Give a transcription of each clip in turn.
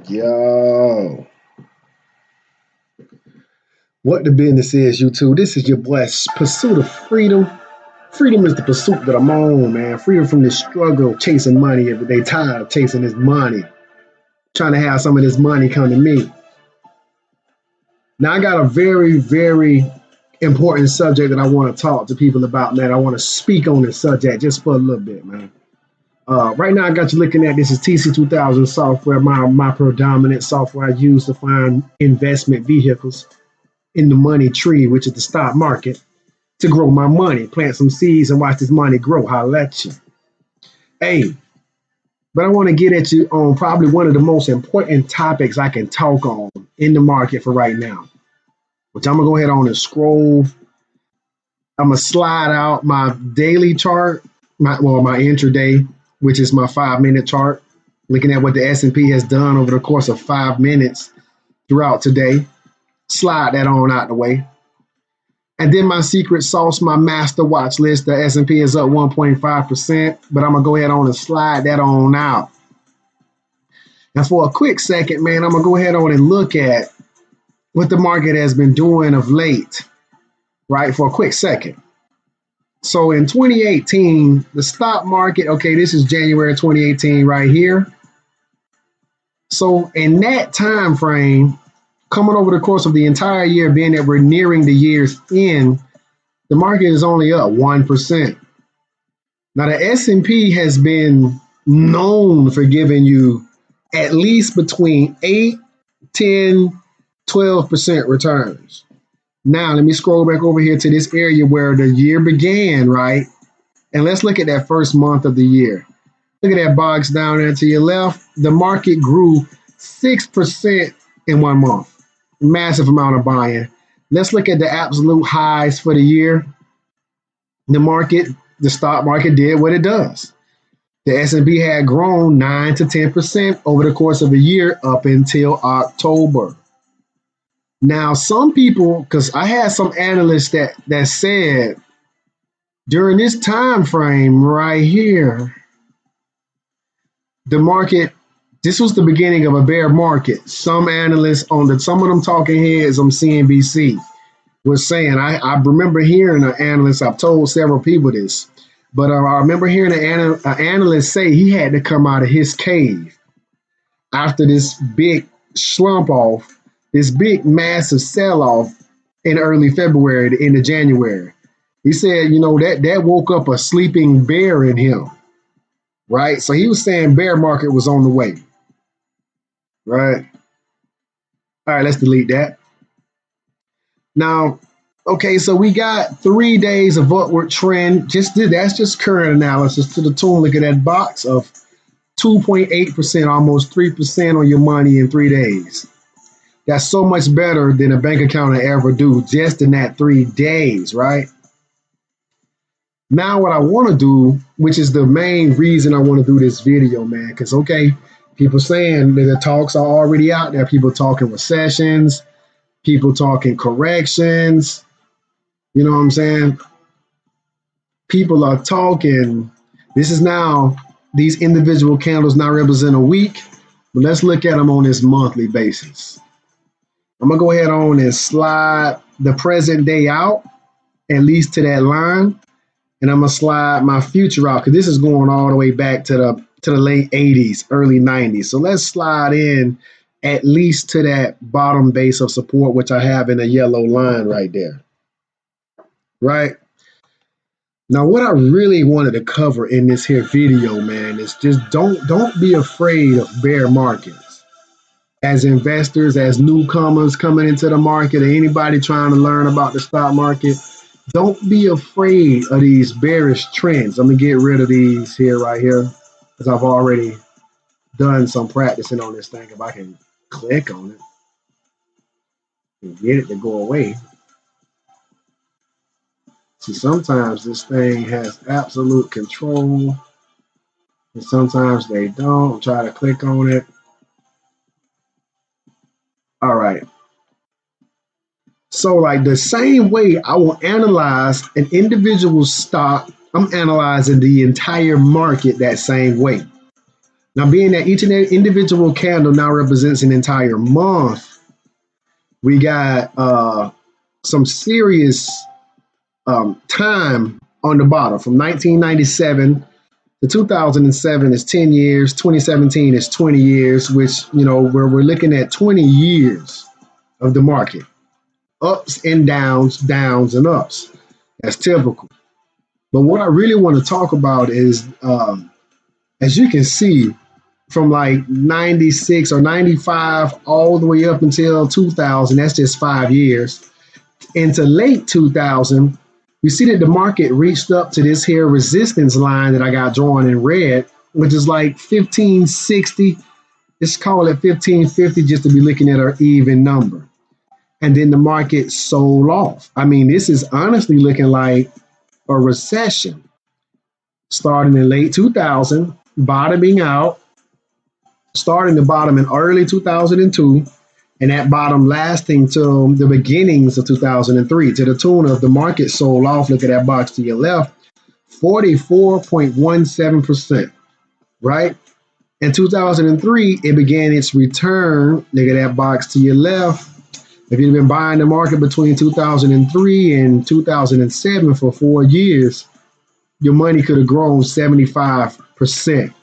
Yo, what the business is, YouTube? This is your boy, Pursuit of Freedom. Freedom is the pursuit that I'm on, man. Freedom from this struggle of chasing money every day. Tired of chasing this money. Trying to have some of this money come to me. Now, I got a very, very important subject that I want to talk to people about, man. I want to speak on this subject just for a little bit, man. Right now, I got you looking at this is TC2000 software, my predominant software I use to find investment vehicles in the money tree, which is the stock market, to grow my money, plant some seeds and watch this money grow. Holla at you. Hey, but I want to get at you on probably one of the most important topics I can talk on in the market for right now, which I'm going to go ahead on and scroll. I'm going to slide out my daily chart, my intraday, which is my 5-minute chart, looking at what the S&P has done over the course of 5 minutes throughout today. Slide that on out the way. And then my secret sauce, my master watch list, the S&P is up 1.5%, but I'm going to go ahead on and slide that on out. Now for a quick second, man, I'm going to go ahead on and look at what the market has been doing of late, right, for a quick second. So in 2018, the stock market, okay, this is January 2018 right here. So in that time frame, coming over the course of the entire year, being that we're nearing the year's end, the market is only up 1%. Now the S&P has been known for giving you at least between 8, 10, 12% returns. Now let me scroll back over here to this area where the year began, right? And let's look at that first month of the year. Look at that box down there to your left. The market grew 6% in 1 month. Massive amount of buying. Let's look at the absolute highs for the year. The stock market did what it does. The S&P had grown 9 to 10% over the course of a year up until October. Now, some people, because I had some analysts that said during this time frame right here, the market, this was the beginning of a bear market. Some analysts some of them talking heads on CNBC was saying, I remember hearing an analyst, I've told several people this, but I remember hearing an analyst say he had to come out of his cave after this big slump off, this big massive sell-off in early February to end of January. He said, that woke up a sleeping bear in him, right? So he was saying bear market was on the way. Right. All right, let's delete that. Now, okay, so we got 3 days of upward trend. That's just current analysis to the tune. Look at that box of 2.8%, almost 3% on your money in 3 days. That's so much better than a bank account will ever do just in that 3 days, right? Now what I want to do, which is the main reason I want to do this video, man, because, okay, people saying that the talks are already out there. People talking recessions, people talking corrections. You know what I'm saying? People are talking. This is now, these individual candles now represent a week, but let's look at them on this monthly basis. I'm going to go ahead on and slide the present day out, at least to that line. And I'm going to slide my future out because this is going all the way back to the late 80s, early 90s. So let's slide in at least to that bottom base of support, which I have in a yellow line right there. Right? Now, what I really wanted to cover in this here video, man, is just don't be afraid of bear markets. As investors, as newcomers coming into the market, or anybody trying to learn about the stock market, don't be afraid of these bearish trends. I'm going to get rid of these here right here because I've already done some practicing on this thing. If I can click on it and get it to go away. See, sometimes this thing has absolute control and sometimes they don't. Try to click on it. All right. So like the same way I will analyze an individual stock, I'm analyzing the entire market that same way. Now, being that each and every individual candle now represents an entire month, we got some serious time on the bottom. From 1997 to 2007 is 10 years. 2017 is 20 years, which, where we're looking at 20 years of the market. Ups and downs, downs and ups. That's typical. But what I really want to talk about is, as you can see, from like 96 or 95 all the way up until 2000, that's just 5 years, into late 2000, we see that the market reached up to this here resistance line that I got drawn in red, which is like 1560. Let's call it 1550 just to be looking at an even number. And then the market sold off. I mean, this is honestly looking like a recession starting in late 2000, bottoming out, starting to bottom in early 2002, and that bottom lasting till the beginnings of 2003, to the tune of the market sold off. Look at that box to your left, 44.17%, right? In 2003, it began its return. Look at that box to your left. If you've been buying the market between 2003 and 2007 for 4 years, your money could have grown 75%.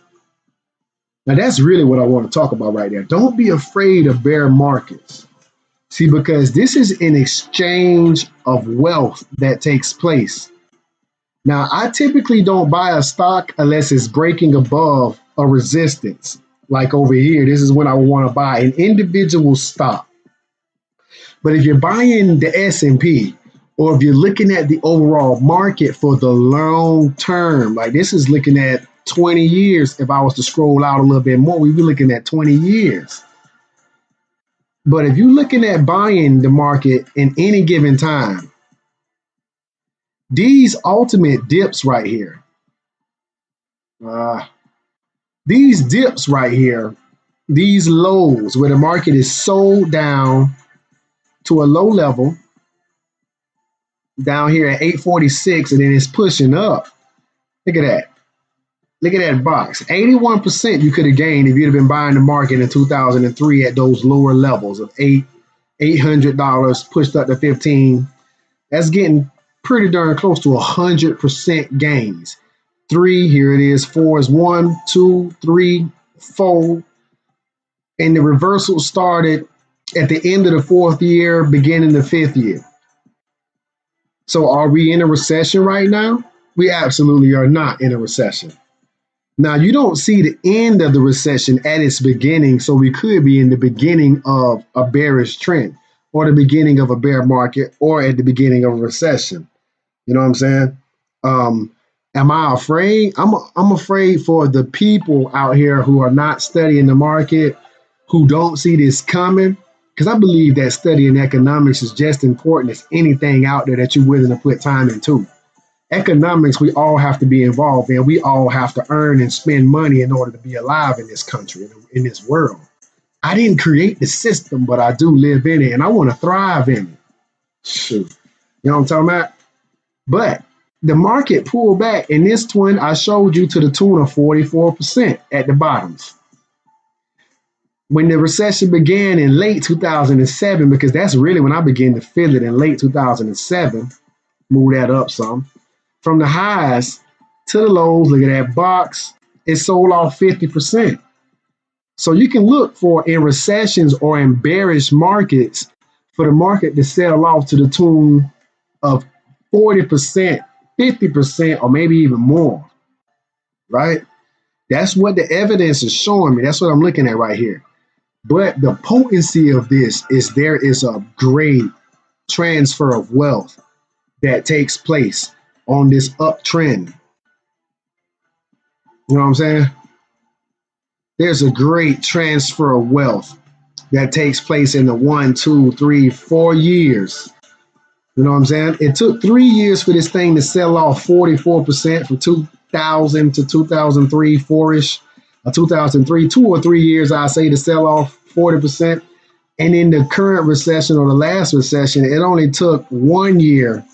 Now, that's really what I want to talk about right there. Don't be afraid of bear markets. See, because this is an exchange of wealth that takes place. Now, I typically don't buy a stock unless it's breaking above a resistance. Like over here, this is when I would want to buy an individual stock. But if you're buying the S&P, or if you're looking at the overall market for the long term, like this is looking at 20 years. If I was to scroll out a little bit more, we'd be looking at 20 years. But if you're looking at buying the market in any given time, these ultimate dips right here, these dips right here, these lows where the market is sold down to a low level, down here at 846, and then it's pushing up. Look at that. Look at that box. 81% you could have gained if you'd have been buying the market in 2003 at those lower levels of $800 pushed up to 15. That's getting pretty darn close to 100% gains. 3, here it is. 4 is 1, 2, 3, 4. And the reversal started at the end of the 4th year, beginning the 5th year. So are we in a recession right now? We absolutely are not in a recession. Now, you don't see the end of the recession at its beginning, so we could be in the beginning of a bearish trend, or the beginning of a bear market, or at the beginning of a recession. You know what I'm saying? Am I afraid? I'm afraid for the people out here who are not studying the market, who don't see this coming, because I believe that studying economics is just important as anything out there that you're willing to put time into. Economics, we all have to be involved in. We all have to earn and spend money in order to be alive in this country, in this world. I didn't create the system, but I do live in it, and I want to thrive in it. Shoot. You know what I'm talking about? But the market pulled back, and this twin I showed you to the tune of 44% at the bottoms. When the recession began in late 2007, because that's really when I began to feel it in late 2007, move that up some. From the highs to the lows, look at that box, it sold off 50%. So you can look for in recessions or in bearish markets for the market to sell off to the tune of 40%, 50%, or maybe even more, right? That's what the evidence is showing me. That's what I'm looking at right here. But the potency of this is there is a great transfer of wealth that takes place on this uptrend. You know what I'm saying? There's a great transfer of wealth that takes place in the 1, 2, 3, 4 years. You know what I'm saying? It took 3 years for this thing to sell off 44% from 2000 to 2003, 4-ish. 2003, 2 or 3 years, I say, to sell off 40%. And in the current recession or the last recession, it only took 1 year,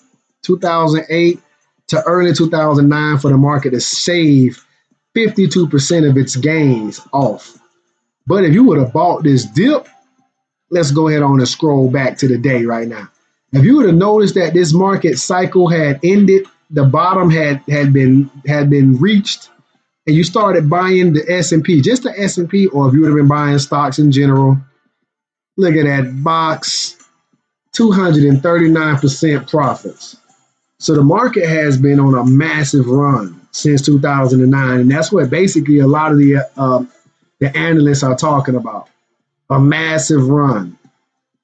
2008 to early 2009, for the market to save 52% of its gains off. But if you would have bought this dip, let's go ahead on and scroll back to the day right now. If you would have noticed that this market cycle had ended, the bottom had been reached, and you started buying the S&P, just the S&P, or if you would have been buying stocks in general, look at that box, 239% profits. So the market has been on a massive run since 2009, and that's what basically a lot of the analysts are talking about, a massive run.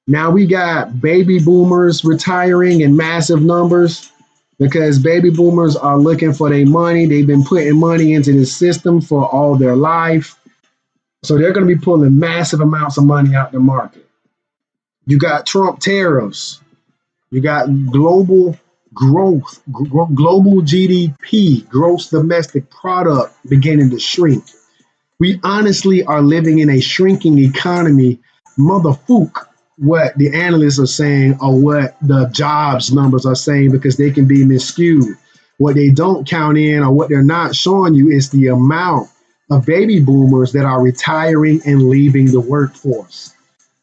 Now we got baby boomers retiring in massive numbers because baby boomers are looking for their money. They've been putting money into the system for all their life. So they're going to be pulling massive amounts of money out the market. You got Trump tariffs. You got global growth, global GDP, gross domestic product beginning to shrink. We honestly are living in a shrinking economy, motherfuck, what the analysts are saying or what the jobs numbers are saying, because they can be miscued. What they don't count in or what they're not showing you is the amount of baby boomers that are retiring and leaving the workforce.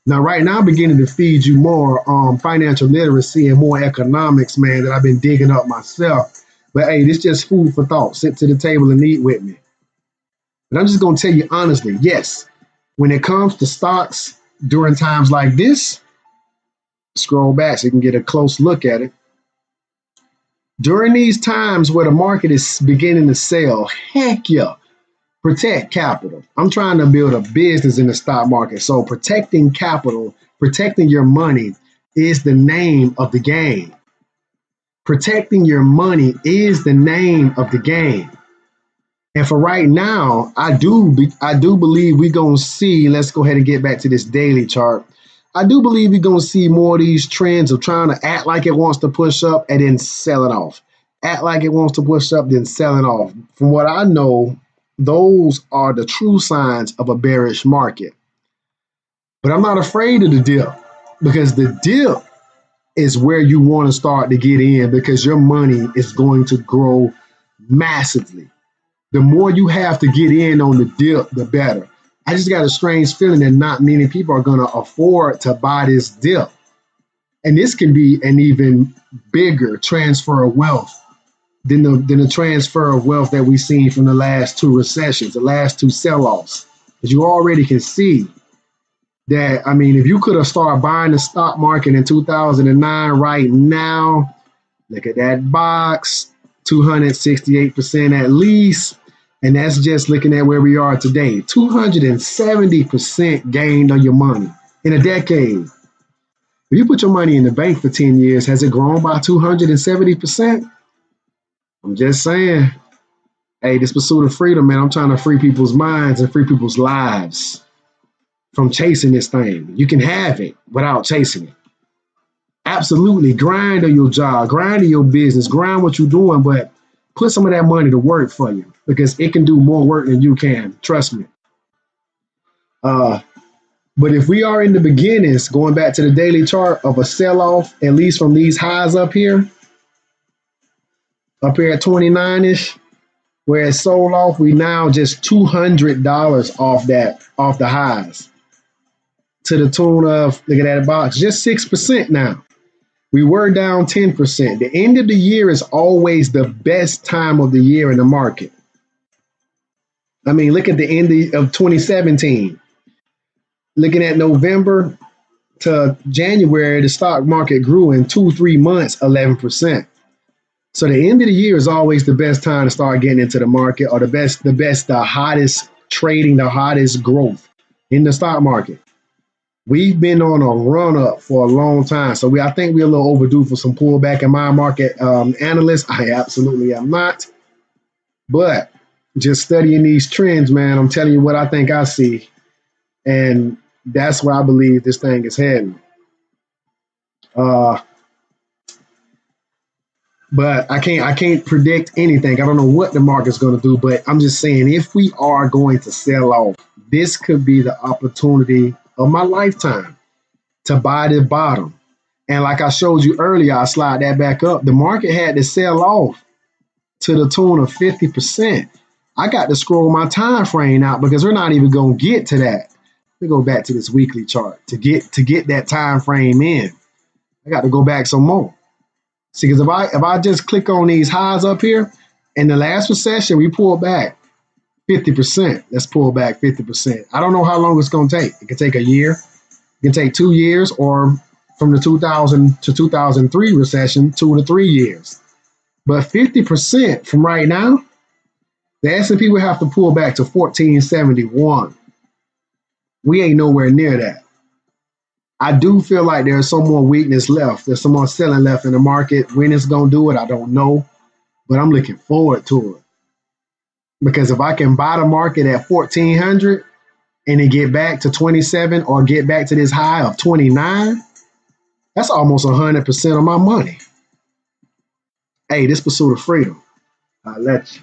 Now, right now, I'm beginning to feed you more financial literacy and more economics, man, that I've been digging up myself. But hey, this is just food for thought. Sit to the table and eat with me. But I'm just going to tell you honestly, yes, when it comes to stocks during times like this, scroll back so you can get a close look at it. During these times where the market is beginning to sell, heck yeah, protect capital. I'm trying to build a business in the stock market. So protecting capital, protecting your money is the name of the game. Protecting your money is the name of the game. And for right now, I do believe we're going to see, let's go ahead and get back to this daily chart. I do believe we're going to see more of these trends of trying to act like it wants to push up and then sell it off. Act like it wants to push up, then sell it off. From what I know, those are the true signs of a bearish market. But I'm not afraid of the dip, because the dip is where you want to start to get in, because your money is going to grow massively. The more you have to get in on the dip, the better. I just got a strange feeling that not many people are going to afford to buy this dip. And this can be an even bigger transfer of wealth than the transfer of wealth that we've seen from the last two recessions, the last two sell-offs. As you already can see that, I mean, if you could have started buying the stock market in 2009 right now, look at that box, 268% at least. And that's just looking at where we are today. 270% gained on your money in a decade. If you put your money in the bank for 10 years, has it grown by 270%? I'm just saying, hey, this pursuit of freedom, man, I'm trying to free people's minds and free people's lives from chasing this thing. You can have it without chasing it. Absolutely. Grind on your job, grind on your business, grind what you're doing, but put some of that money to work for you, because it can do more work than you can. Trust me. But if we are in the beginnings, going back to the daily chart of a sell-off, at least from these highs up here at 29-ish, where it sold off, we now just $200 off the highs, to the tune of, look at that box, just 6% now. We were down 10%. The end of the year is always the best time of the year in the market. I mean, look at the end of 2017. Looking at November to January, the stock market grew in 2-3 months, 11%. So the end of the year is always the best time to start getting into the market, or the hottest trading, the hottest growth in the stock market. We've been on a run up for a long time. So I think we're a little overdue for some pullback in my market analyst. I absolutely am not. But just studying these trends, man, I'm telling you what I think I see. And that's where I believe this thing is heading. But I can't predict anything. I don't know what the market's going to do, but I'm just saying, if we are going to sell off, this could be the opportunity of my lifetime to buy the bottom. And like I showed you earlier, I slide that back up. The market had to sell off to the tune of 50%. I got to scroll my time frame out because we're not even gonna get to that. Let me go back to this weekly chart to get that time frame in. I got to go back some more. See, because if I just click on these highs up here, in the last recession we pulled back 50%. Let's pull back 50%. I don't know how long it's gonna take. It could take a year. It can take 2 years, or from the 2000 to 2003 recession, 2 to 3 years. But 50% from right now, the S&P would have to pull back to 1471. We ain't nowhere near that. I do feel like there's some more weakness left. There's some more selling left in the market. When it's going to do it, I don't know. But I'm looking forward to it. Because if I can buy the market at 1400 and then get back to 27 or get back to this high of 29, that's almost 100% of my money. Hey, this Pursuit of Freedom. I'll let you.